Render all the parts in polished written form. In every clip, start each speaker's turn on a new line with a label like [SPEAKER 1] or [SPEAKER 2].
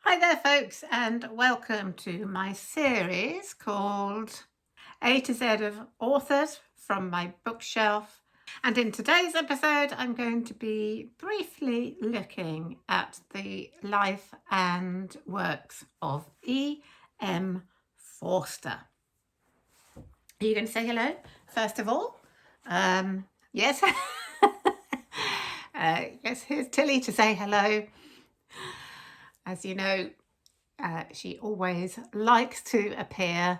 [SPEAKER 1] Hi there folks, and welcome to my series called A to Z of Authors from my bookshelf. And in today's episode I'm going to be briefly looking at the life and works of E.M. Forster. Are you going to say hello first of all? Yes. Yes, here's Tilly to say hello. As you know, she always likes to appear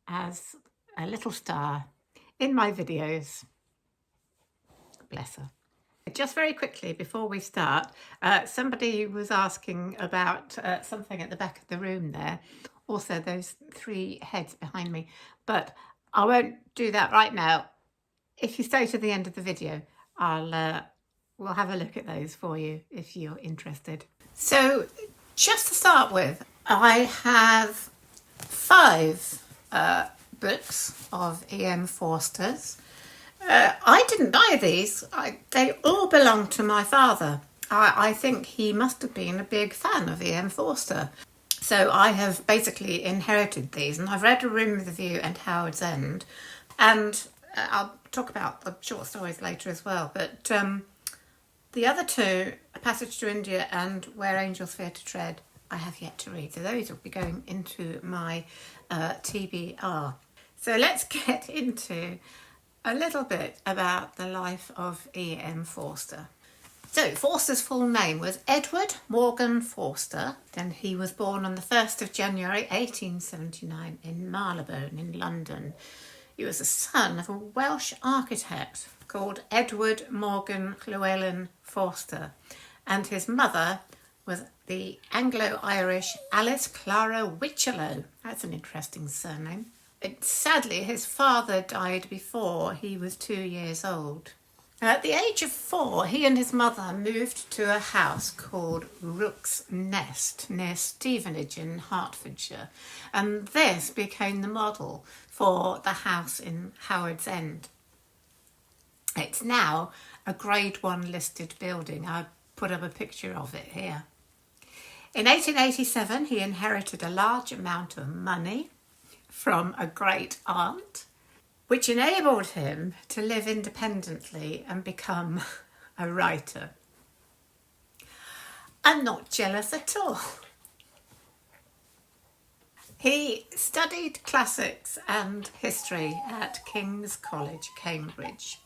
[SPEAKER 1] as a little star in my videos. Bless her. Just very quickly before we start, somebody was asking about something at the back of the room there. Also those three heads behind me, but I won't do that right now. If you stay to the end of the video, we'll have a look at those for you if you're interested. So just to start with, I have 5 books of E.M. Forster's. I didn't buy these. They all belong to my father. I think he must have been a big fan of E.M. Forster. So I have basically inherited these, and I've read A Room with a View and Howard's End, and I'll talk about the short stories later as well. But the other two, A Passage to India and Where Angels Fear to Tread, I have yet to read. So those will be going into my TBR. So let's get into a little bit about the life of E.M. Forster. So Forster's full name was Edward Morgan Forster, and he was born on the 1st of January 1879 in Marylebone in London. He was the son of a Welsh architect called Edward Morgan Llewellyn Forster, and his mother was the Anglo-Irish Alice Clara Whichelow. That's an interesting surname. Sadly, his father died before he was 2 years old. At the age of 4, he and his mother moved to a house called Rook's Nest near Stevenage in Hertfordshire, and this became the model for the house in Howard's End. It's now a Grade 1 listed building. I put up a picture of it here. In 1887, he inherited a large amount of money from a great aunt, which enabled him to live independently and become a writer. I'm not jealous at all. He studied classics and history at King's College, Cambridge,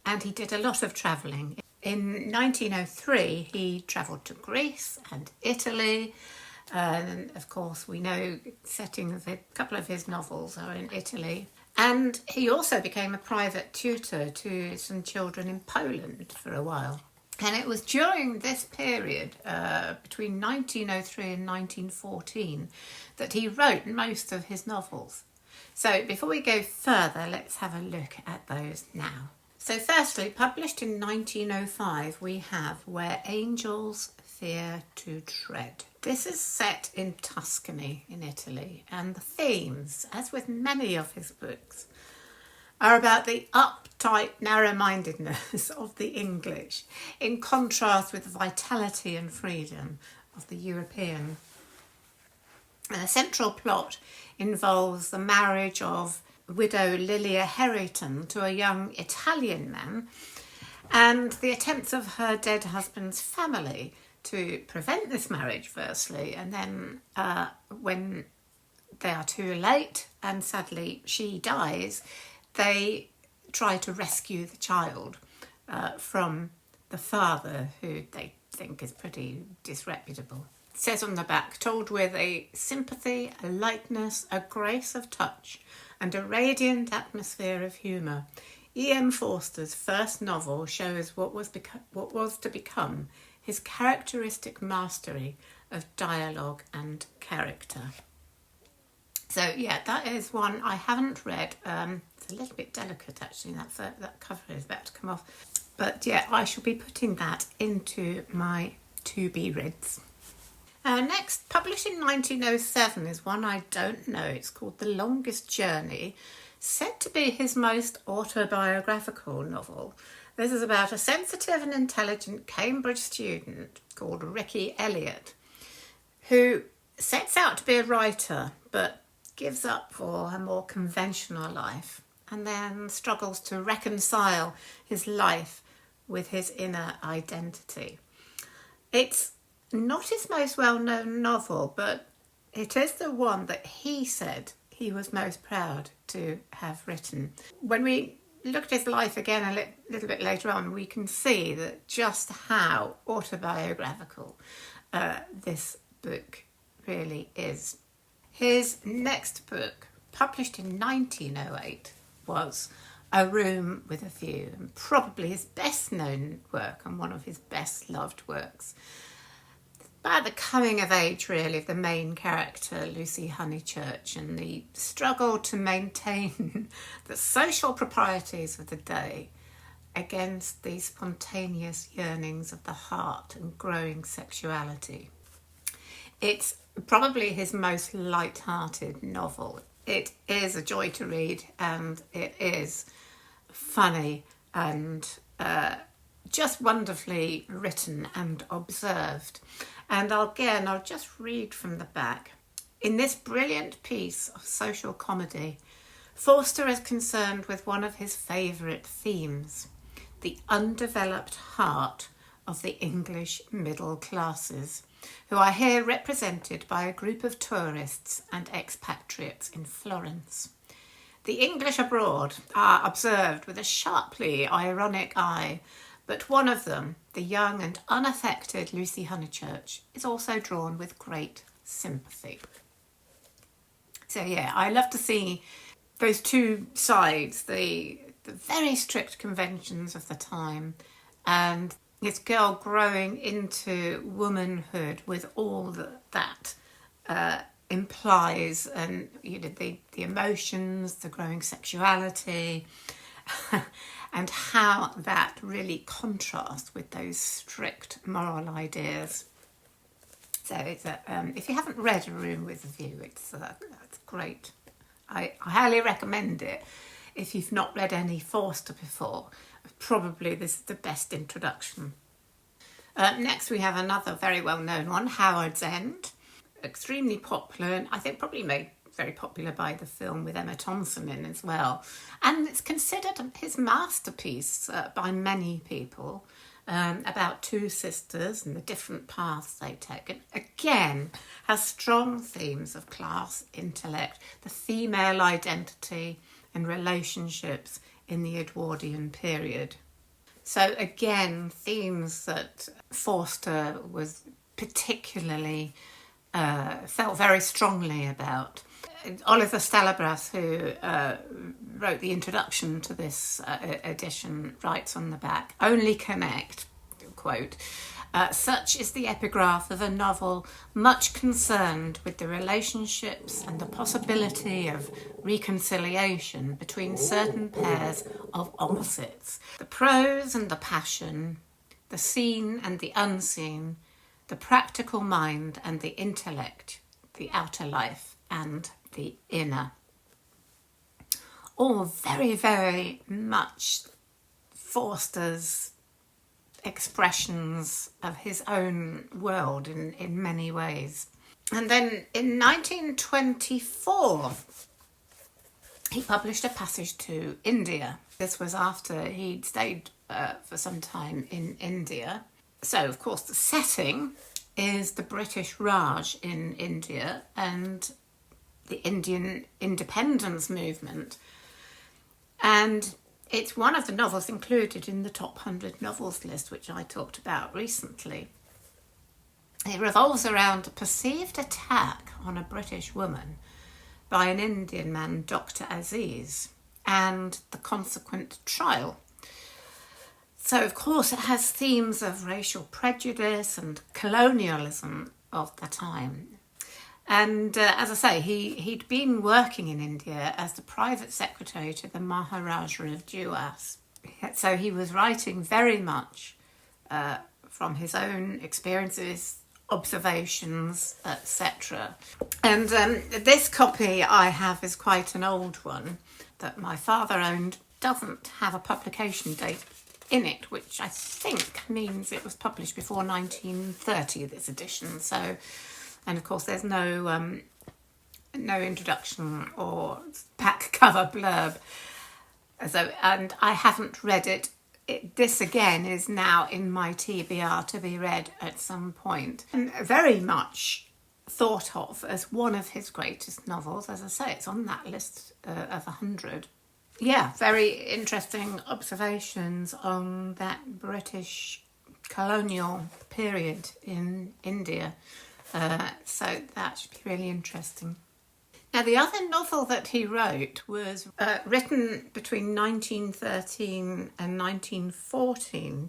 [SPEAKER 1] and he did a lot of travelling. In 1903, he travelled to Greece and Italy, and of course we know settings of a couple of his novels are in Italy. And he also became a private tutor to some children in Poland for a while. And it was during this period, between 1903 and 1914, that he wrote most of his novels. So before we go further, let's have a look at those now. So firstly, published in 1905, we have Where Angels Fear to Tread. This is set in Tuscany in Italy, and the themes, as with many of his books, are about the uptight narrow-mindedness of the English, in contrast with the vitality and freedom of the European. The central plot involves the marriage of widow Lilia Herrington to a young Italian man, and the attempts of her dead husband's family to prevent this marriage, firstly, and then when they are too late and sadly she dies, they try to rescue the child from the father, who they think is pretty disreputable. It says on the back, told with a sympathy, a lightness, a grace of touch, and a radiant atmosphere of humour, E.M. Forster's first novel shows what was to become his characteristic mastery of dialogue and character. So yeah, that is one I haven't read. It's a little bit delicate actually, that cover is about to come off. But yeah, I shall be putting that into my to-be-reads. Next, published in 1907, is one I don't know. It's called The Longest Journey, said to be his most autobiographical novel. This is about a sensitive and intelligent Cambridge student called Ricky Elliott, who sets out to be a writer but gives up for a more conventional life and then struggles to reconcile his life with his inner identity. It's not his most well-known novel, but it is the one that he said he was most proud to have written. When we look at his life again a little bit later on, we can see that just how autobiographical this book really is. His next book, published in 1908, was A Room with a View, and probably his best known work and one of his best loved works. About the coming of age, really, of the main character, Lucy Honeychurch, and the struggle to maintain the social proprieties of the day against the spontaneous yearnings of the heart and growing sexuality. It's probably his most light-hearted novel. It is a joy to read, and it is funny and just wonderfully written and observed. And I'll just read from the back. In this brilliant piece of social comedy, Forster is concerned with one of his favourite themes, the undeveloped heart of the English middle classes, who are here represented by a group of tourists and expatriates in Florence. The English abroad are observed with a sharply ironic eye, but one of them, the young and unaffected Lucy Honeychurch, is also drawn with great sympathy. So yeah, I love to see those two sides, the very strict conventions of the time and this girl growing into womanhood with all that implies, and the emotions, the growing sexuality, and how that really contrasts with those strict moral ideas. So it's if you haven't read A Room with a View, it's great. I highly recommend it. If you've not read any Forster before, probably this is the best introduction. Next we have another very well-known one, Howard's End. Extremely popular, and I think probably made very popular by the film with Emma Thompson in as well. And it's considered his masterpiece by many people, about two sisters and the different paths they take. And again, has strong themes of class, intellect, the female identity and relationships in the Edwardian period. So again, themes that Forster was particularly felt very strongly about. Oliver Stallebras, who wrote the introduction to this edition, writes on the back, "Only connect," quote, "such is the epigraph of a novel much concerned with the relationships and the possibility of reconciliation between certain pairs of opposites. The prose and the passion, the seen and the unseen, the practical mind and the intellect, the outer life and the inner." All very, very much Forster's expressions of his own world in many ways. And then in 1924, he published A Passage to India. This was after he'd stayed for some time in India. So, of course, the setting is the British Raj in India and the Indian independence movement. And it's one of the novels included in the top 100 novels list, which I talked about recently. It revolves around a perceived attack on a British woman by an Indian man, Dr. Aziz, and the consequent trial. So, of course, it has themes of racial prejudice and colonialism of the time. And as I say, he'd been working in India as the private secretary to the Maharaja of Dewas. So he was writing very much from his own experiences, observations, etc. And this copy I have is quite an old one that my father owned. Doesn't have a publication date in it, which I think means it was published before 1930, this edition. So And of course there's no introduction or back cover blurb. So, and I haven't read it. This again is now in my TBR to be read at some point. And very much thought of as one of his greatest novels. As I say, it's on that list of 100. Yeah, very interesting observations on that British colonial period in India. So that should be really interesting. Now, the other novel that he wrote was written between 1913 and 1914,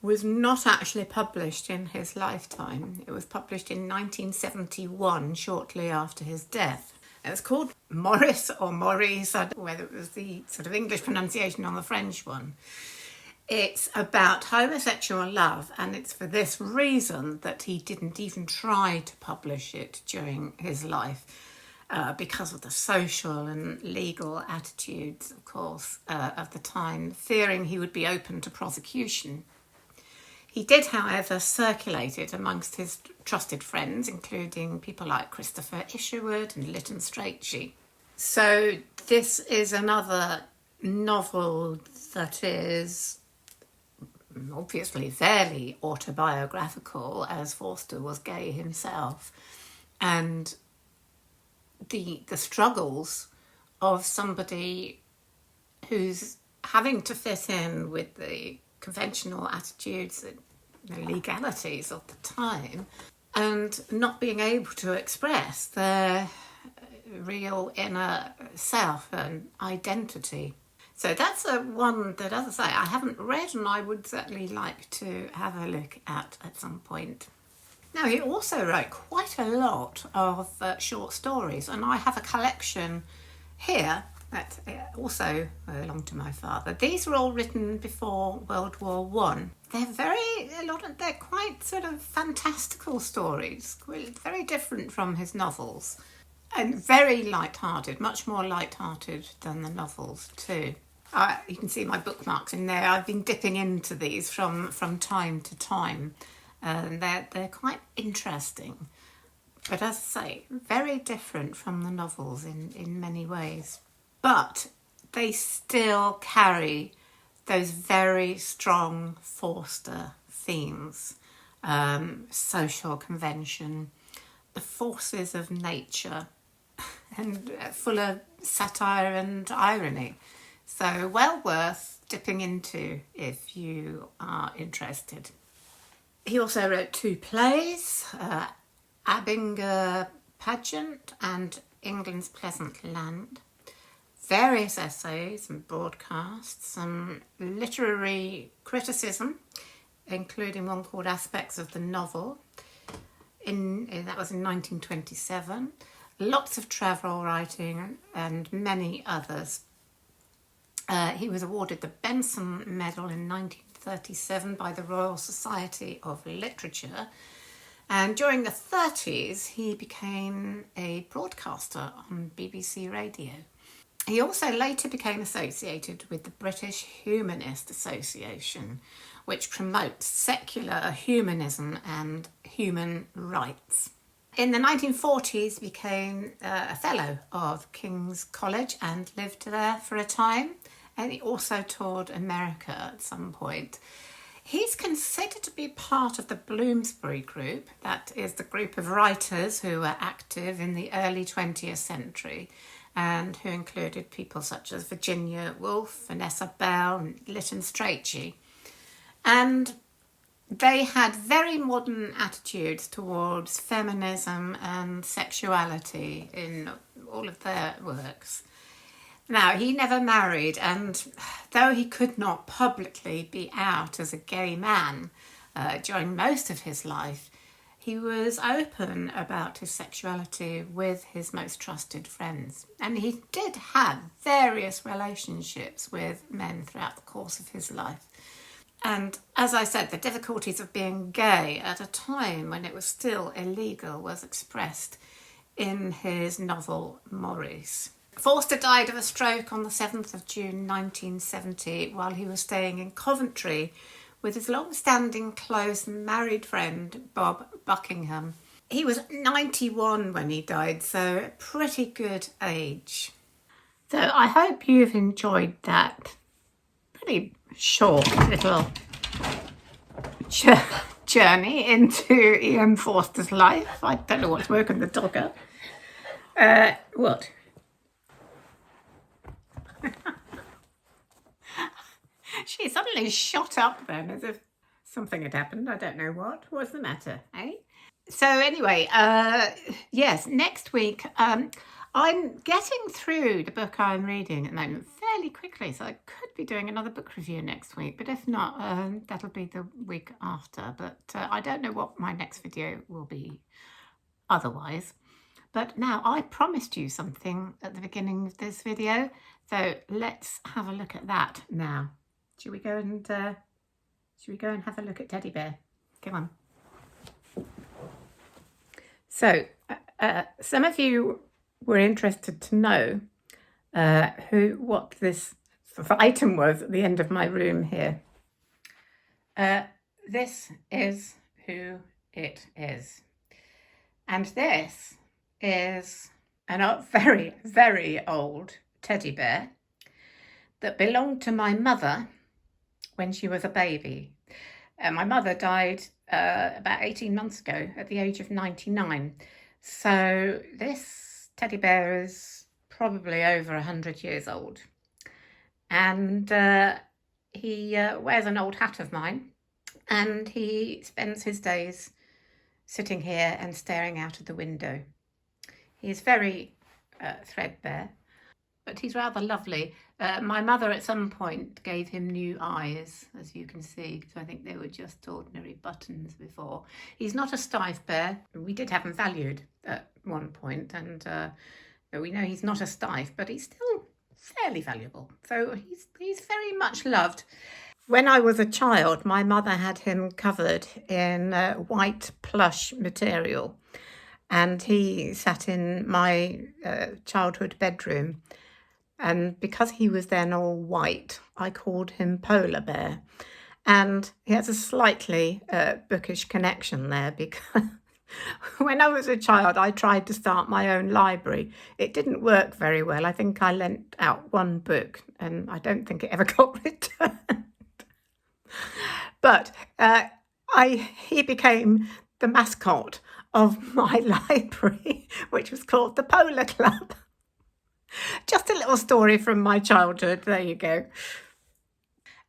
[SPEAKER 1] was not actually published in his lifetime. It was published in 1971, shortly after his death. It was called Maurice or Maurice, I don't know whether it was the sort of English pronunciation on the French one. It's about homosexual love, and it's for this reason that he didn't even try to publish it during his life. Because of the social and legal attitudes, of course, of the time, fearing he would be open to prosecution. He did, however, circulate it amongst his trusted friends, including people like Christopher Isherwood and Lytton Strachey. So this is another novel that is obviously fairly autobiographical, as Forster was gay himself, and the struggles of somebody who's having to fit in with the conventional attitudes and the legalities of the time and not being able to express their real inner self and identity. So that's one that, as I say, I haven't read and I would certainly like to have a look at some point. Now, he also wrote quite a lot of short stories, and I have a collection here that also belonged to my father. These were all written before World War One. They're quite sort of fantastical stories, very different from his novels, and very light-hearted, much more light-hearted than the novels too. You can see my bookmarks in there. I've been dipping into these from time to time. They're quite interesting, but as I say, very different from the novels in many ways. But they still carry those very strong Forster themes, social convention, the forces of nature, and full of satire and irony. So well worth dipping into if you are interested. He also wrote 2 plays, Abinger Pageant and England's Pleasant Land, various essays and broadcasts, some literary criticism, including one called Aspects of the Novel, that was in 1927, lots of travel writing and many others. He was awarded the Benson Medal in 1937 by the Royal Society of Literature, and during the 30s he became a broadcaster on BBC Radio. He also later became associated with the British Humanist Association, which promotes secular humanism and human rights. In the 1940s he became a fellow of King's College and lived there for a time. And he also toured America at some point. He's considered to be part of the Bloomsbury Group. That is the group of writers who were active in the early 20th century and who included people such as Virginia Woolf, Vanessa Bell and Lytton Strachey. And they had very modern attitudes towards feminism and sexuality in all of their works. Now, he never married, and though he could not publicly be out as a gay man during most of his life, he was open about his sexuality with his most trusted friends. And he did have various relationships with men throughout the course of his life. And as I said, the difficulties of being gay at a time when it was still illegal was expressed in his novel Maurice. Forster died of a stroke on the 7th of June 1970 while he was staying in Coventry with his long-standing close married friend Bob Buckingham. He was 91 when he died, so a pretty good age. So I hope you've enjoyed that pretty short little journey into E.M. Forster's life. I don't know what's woken the dog up. What? She suddenly shot up then as if something had happened. I don't know what. What's the matter, eh? So anyway, yes, next week, I'm getting through the book I'm reading at the moment fairly quickly, so I could be doing another book review next week, but if not, that'll be the week after. But I don't know what my next video will be otherwise. But now I promised you something at the beginning of this video, so let's have a look at that now. Should we go and have a look at Teddy Bear? Come on. So, some of you were interested to know what this sort of item was at the end of my room here. This is who it is. And this is a very, very old teddy bear that belonged to my mother when she was a baby. My mother died about 18 months ago at the age of 99. So this teddy bear is probably over 100 years old. And he wears an old hat of mine, and he spends his days sitting here and staring out of the window. He's very threadbare, but he's rather lovely. My mother at some point gave him new eyes, as you can see, because I think they were just ordinary buttons before. He's not a stiff bear. We did have him valued at one point, and we know he's not a stiff, but he's still fairly valuable. So he's very much loved. When I was a child, my mother had him covered in white plush material, and he sat in my childhood bedroom. And because he was then all white, I called him Polar Bear. And he has a slightly bookish connection there, because when I was a child, I tried to start my own library. It didn't work very well. I think I lent out one book, and I don't think it ever got returned. But he became the mascot of my library, which was called the Polar Club. Just a little story from my childhood. There you go.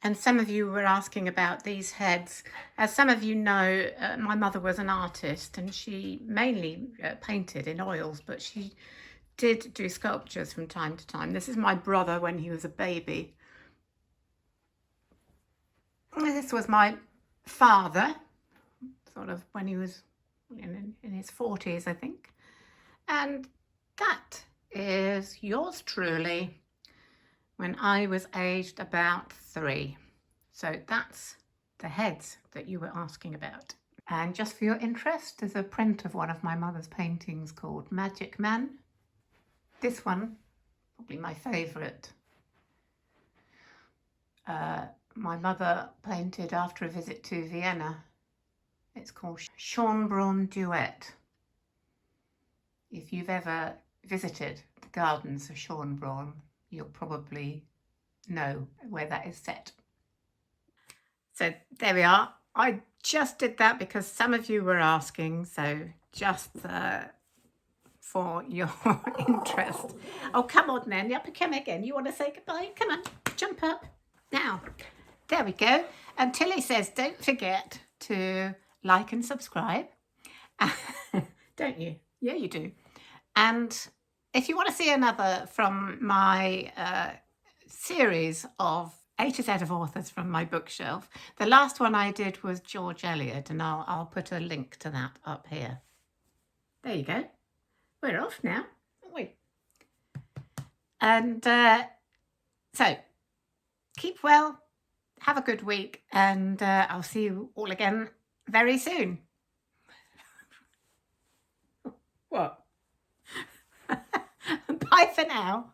[SPEAKER 1] And some of you were asking about these heads. As some of you know, my mother was an artist, and she mainly painted in oils, but she did do sculptures from time to time. This is my brother when he was a baby. This was my father, sort of when he was in his 40s, I think. And that is yours truly when I was aged about 3. So that's the heads that you were asking about. And just for your interest, there's a print of one of my mother's paintings called Magic Man. This one, probably my favourite. My mother painted after a visit to Vienna. It's called Schönbrunn Duet. If you've ever visited the gardens of Schönbrunn, you'll probably know where that is set. So there we are. I just did that because some of you were asking, so just for your interest. Oh, come on then, up and come again. You want to say goodbye? Come on, jump up. Now, there we go. And Tilly says, don't forget to like and subscribe. Don't you? Yeah, you do. And if you want to see another from my series of A to Z of authors from my bookshelf, the last one I did was George Eliot, and I'll put a link to that up here. There you go. We're off now, aren't we? And so keep well, have a good week, and I'll see you all again very soon. What? Bye for now.